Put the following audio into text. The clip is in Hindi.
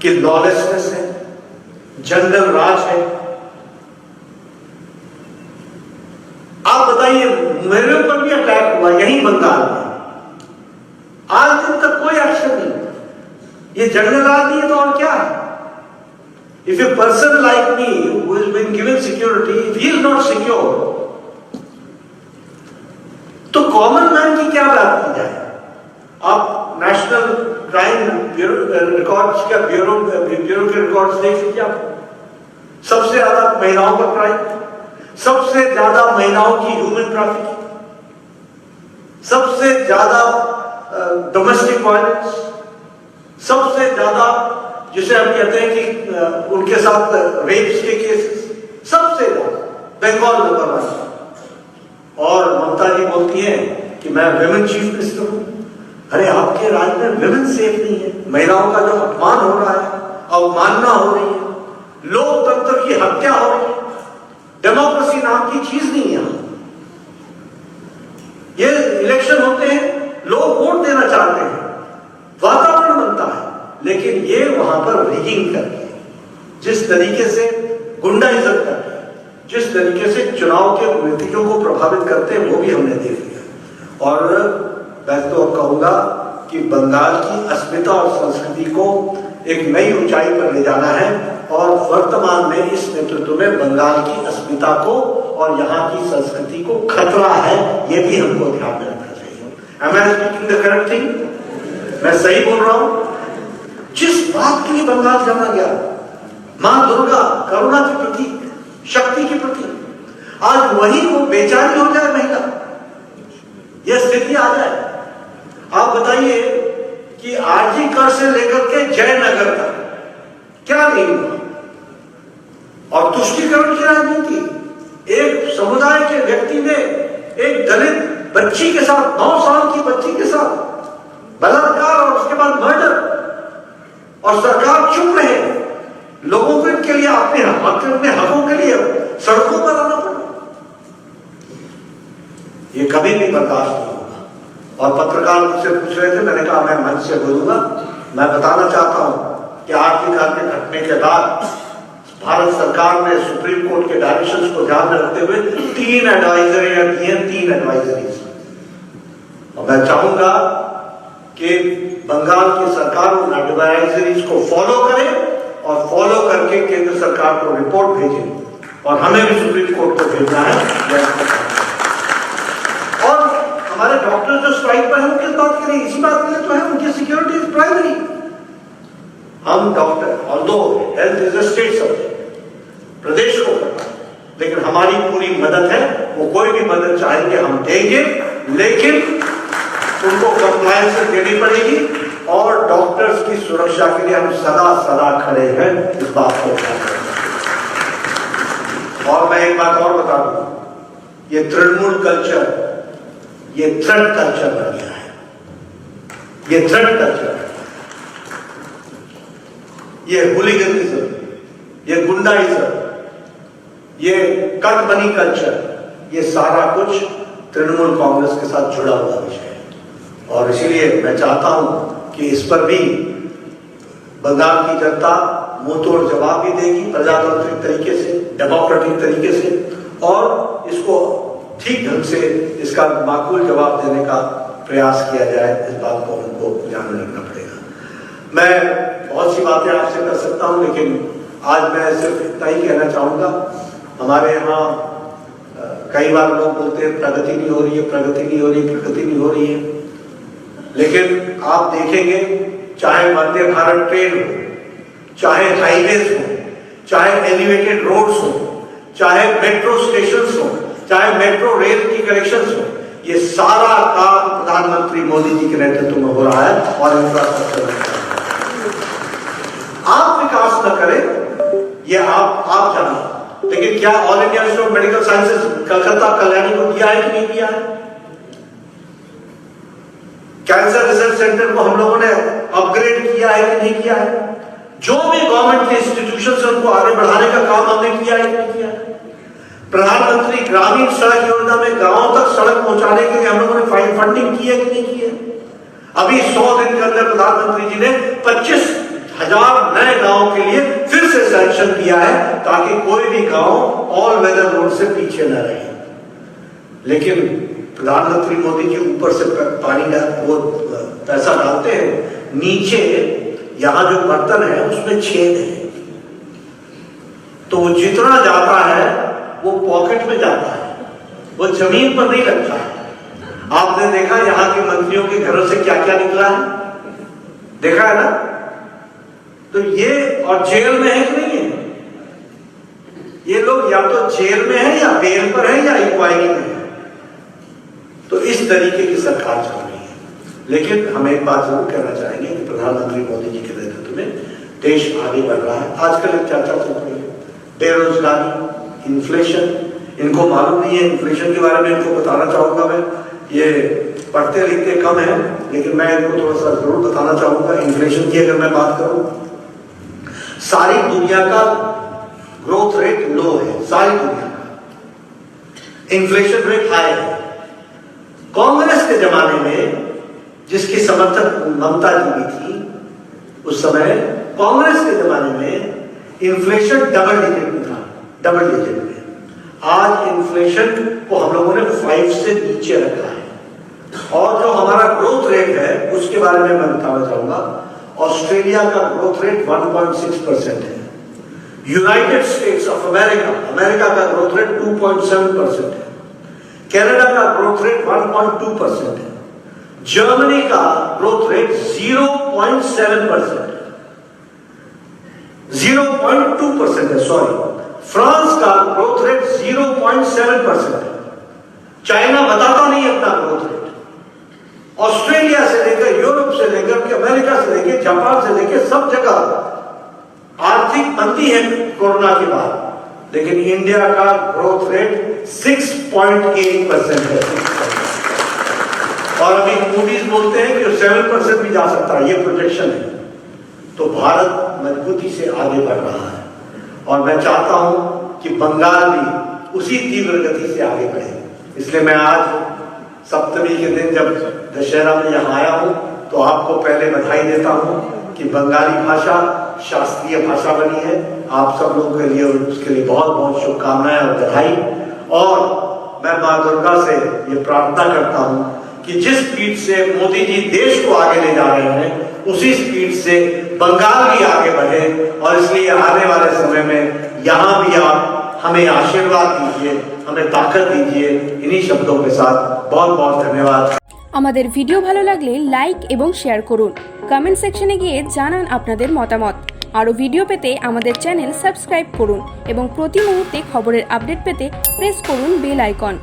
कि लॉलेसनेस है, जंगल राज है। आप बताइए, मेरे ऊपर भी अटैक हुआ यहीं बंगाल में, आज दिन तक कोई एक्शन नहीं। ये जंगल राज नहीं है तो और क्या है? If a person like me who has been given security, if he is not secure, तो कॉमन मैन की क्या बात की जाए? आप नेशनल क्राइम रिकॉर्ड्स का ब्यूरो के रिकॉर्ड्स देख लीजिए आप। सबसे ज्यादा महिलाओं का क्राइम, सबसे ज्यादा महिलाओं की ह्यूमन ट्रैफिकिंग, सबसे ज्यादा डोमेस्टिक वायलेंस, सबसे ज्यादा जिसे हम कहते हैं कि उनके साथ रेप्स के केसेस, सबसे ज्यादा बंगाल नंबर 1। और ममता जी बोलती हैं कि मैं विमेन चीफ मिनिस्टर हूं। अरे आपके राज्य में विमेन सेफ नहीं है, महिलाओं का जो अपमान हो रहा है, अवमानना हो रही है, लोकतंत्र की हत्या हो रही है, डेमोक्रेसी नाम की चीज नहीं है। ये इलेक्शन होते हैं, लोग वोट देना चाहते हैं, वातावरण बनता है, लेकिन ये वहां पर रिगिंग करके, जिस तरीके से गुंडाइज्म करके, जिस तरीके से चुनाव के नतीजों को प्रभावित करते हैं, वो भी हमने देख लिया। और मैं तो कहूंगा कि बंगाल की अस्मिता और संस्कृति को एक नई ऊंचाई पर ले जाना है, और वर्तमान में इस नेतृत्व में बंगाल की अस्मिता को और यहाँ की संस्कृति को खतरा है, ये भी हमको ध्यान में रखना चाहिए। Am I speaking the correct thing? मैं सही बोल रहा हूं? जिस बात के लिए बंगाल जाना गया, मां दुर्गा करुणा की प्रतीक, शक्ति की प्रतीक, आज वही वो बेचारी हो जाए महिला, यह स्थिति आ जाए। आप बताइए कि आरजी कर से लेकर के जयनगर तक क्या नहीं हुआ, और तुष्टीकरण की राजनीति। एक समुदाय के व्यक्ति ने एक दलित बच्ची के साथ, 9 साल की बच्ची के साथ बलात्कार और उसके बाद मर्डर, और सरकार चुप रहे, लोगों को इनके लिए अपने हकों के लिए सड़कों पर आना पड़ा। ये कभी भी बर्दाश्त नहीं होगा। और पत्रकार मुझसे पूछ रहे थे, मैंने कहा मैं मंच से बोलूंगा। मैं बताना चाहता हूं कि आर्थिक के घटने के बाद भारत सरकार ने सुप्रीम कोर्ट के डायरेक्शंस को ध्यान में रखते हुए 3 एडवाइजरियां दी हैं, 3 एडवाइजरीज। और मैं चाहूंगा कि बंगाल की सरकार उन एडवाइजरीज को फॉलो करे, और फॉलो करके केंद्र सरकार को रिपोर्ट भेजे, और हमें भी सुप्रीम कोर्ट को भेजना है। और हमारे डॉक्टर जो स्ट्राइक पर हैं, वो किस बात के लिए? इसी बात के लिए तो है, उनकी सिक्योरिटी इज प्राइमरी। हम doctor, although health is a state subject, प्रदेश को करना है, लेकिन हमारी पूरी मदद है, वो कोई भी मदद चाहेंगे हम देंगे, लेकिन उनको कंप्लायंस देनी पड़ेगी, और डॉक्टर्स की सुरक्षा के लिए हम सदा सदा खड़े हैं, इस बात को ध्यान रखें। और मैं एक बात और बता दूं, ये तृणमूल कल्चर, ये थ्रेड कल्चर बन गया है, ये थ्रेड कल्चर, ये हुलिगनिज्म, ये गुंडाइज्म, ये कटबनी कल्चर, ये सारा कुछ तृणमूल कांग्रेस के साथ जुड़ा हुआ विषय है। और इसीलिए मैं चाहता हूं कि इस पर भी बंगाल की जनता मुंहतोड़ जवाब भी देगी, प्रजातांत्रिक तरीके से, डेमोक्रेटिक तरीके से, और इसको ठीक ढंग से इसका माकूल जवाब देने का प्रयास किया जाए। इस बात को उनको ध्यान में रखना पड़ेगा। मैं बहुत सी बातें आपसे कर सकता हूं, लेकिन आज मैं सिर्फ इतना ही कहना चाहूंगा। हमारे यहाँ कई बार लोग बोलते हैं प्रगति नहीं हो रही है, प्रगति नहीं हो रही है, प्रगति नहीं हो रही है, लेकिन आप देखेंगे चाहे वंदे भारत ट्रेन हो, चाहे हाईवेज हो, चाहे एलिवेटेड रोड्स हो, चाहे मेट्रो स्टेशंस हो, चाहे मेट्रो रेल की कनेक्शंस हो, ये सारा काम प्रधानमंत्री मोदी जी के नेतृत्व में हो रहा है। और इंफ्रास्ट्रक्चर आप विकास न करें, ये आप जानो, लेकिन क्या all India institute of medical sciences Calcutta Kalyani को दिया है कि नहीं दिया है? कैंसर रिसर्च सेंटर को हम लोगों ने अपग्रेड किया है कि नहीं किया है? जो भी गवर्नमेंट के इंस्टीट्यूशन है उनको आगे बढ़ाने का काम हमने किया है कि नहीं किया है? प्रधानमंत्री ग्रामीण सड़क योजना में गांवों तक सड़क पहुंचाने के लिए हम लोगों ने फंडिंग की है कि नहीं की है? अभी 100 दिन के अंदर प्रधानमंत्री जी ने 1000 नए गांव के लिए फिर से सैंक्शन किया है ताकि कोई भी गांव ऑल वेदर रोड से पीछे न रहे। लेकिन प्रधानमंत्री मोदी जी ऊपर से पानी वो पैसा डालते हैं, नीचे यहां जो बर्तन है उसमें छेद है, तो वो जितना जाता है वो पॉकेट में जाता है, वो जमीन पर नहीं लगता है। आपने देखा यहां के मंत्रियों के घरों से क्या क्या निकला है, देखा है ना? तो ये और जेल में है कि नहीं है? ये लोग या तो जेल में है या बेल पर है या इंक्वायरी में है। तो इस तरीके की सरकार चल रही है। लेकिन हम एक बात जरूर कहना चाहेंगे कि प्रधानमंत्री मोदी जी के नेतृत्व में देश आगे बढ़ रहा है। आजकल एक चर्चा चल रही है बेरोजगारी, इन्फ्लेशन। इनको मालूम नहीं है इन्फ्लेशन के बारे में, इनको बताना चाहूंगा मैं। ये पढ़ते लिखते कम है, लेकिन मैं इनको थोड़ा सा जरूर बताना चाहूंगा। इन्फ्लेशन की अगर मैं बात करूं, सारी दुनिया का ग्रोथ रेट लो है, सारी दुनिया का इन्फ्लेशन रेट हाई है। कांग्रेस के जमाने में जिसकी समर्थक ममता जी भी थी, उस समय कांग्रेस के जमाने में इन्फ्लेशन डबल डिजिट में था, डबल डिजिट में। आज इन्फ्लेशन को हम लोगों ने 5 से नीचे रखा है। और जो हमारा ग्रोथ रेट है उसके बारे में मैं बताना चाहूंगा। ऑस्ट्रेलिया का ग्रोथ रेट 1.6% है। United states of America, America का ग्रोथ रेट 2.7% है। कनाडा का ग्रोथ रेट 1.2% है। जर्मनी का ग्रोथ रेट 0.7% है, 0.2% है, सॉरी। फ्रांस का ग्रोथ रेट 0.7% है। चाइना बताता नहीं अपना ग्रोथ रेट। ऑस्ट्रेलिया से लेकर यूरोप से लेकर के अमेरिका से लेकर जापान से लेकर सब जगह आर्थिक मंदी है कोरोना के बाद, लेकिन इंडिया का ग्रोथ रेट 6.8% है। और अभी मूडीज बोलते हैं कि 7% भी जा सकता है, ये प्रोजेक्शन है। तो भारत मजबूती से आगे बढ़ रहा है और मैं चाहता हूं कि बंगाल भी उसी तीव्र गति से आगे बढ़े। इसलिए मैं आज सप्तमी के दिन जब दशहरा में यहाँ आया हूं तो आपको पहले बधाई देता हूं कि बंगाली भाषा शास्त्रीय भाषा बनी है। आप सब लोगों के लिए उसके लिए बहुत बहुत शुभकामनाएं और बधाई। और मैं मां दुर्गा से ये प्रार्थना करता हूं कि जिस स्पीड से मोदी जी देश को आगे ले जा रहे हैं उसी स्पीड से बंगाल भी आगे बढ़े। और इसलिए आने वाले समय में यहाँ भी आप हमें आशीर्वाद दीजिए, हमें ताकत दीजिए। इन्हीं शब्दों के साथ बहुत बहुत धन्यवाद। আমাদের ভিডিও ভালো লাগলে লাইক এবং শেয়ার করুন। কমেন্ট সেকশনে গিয়ে জানান আপনাদের মতামত। আরও ভিডিও পেতে আমাদের চ্যানেল সাবস্ক্রাইব করুন এবং প্রতি মুহূর্তে খবরের আপডেট পেতে প্রেস করুন বেল আইকন।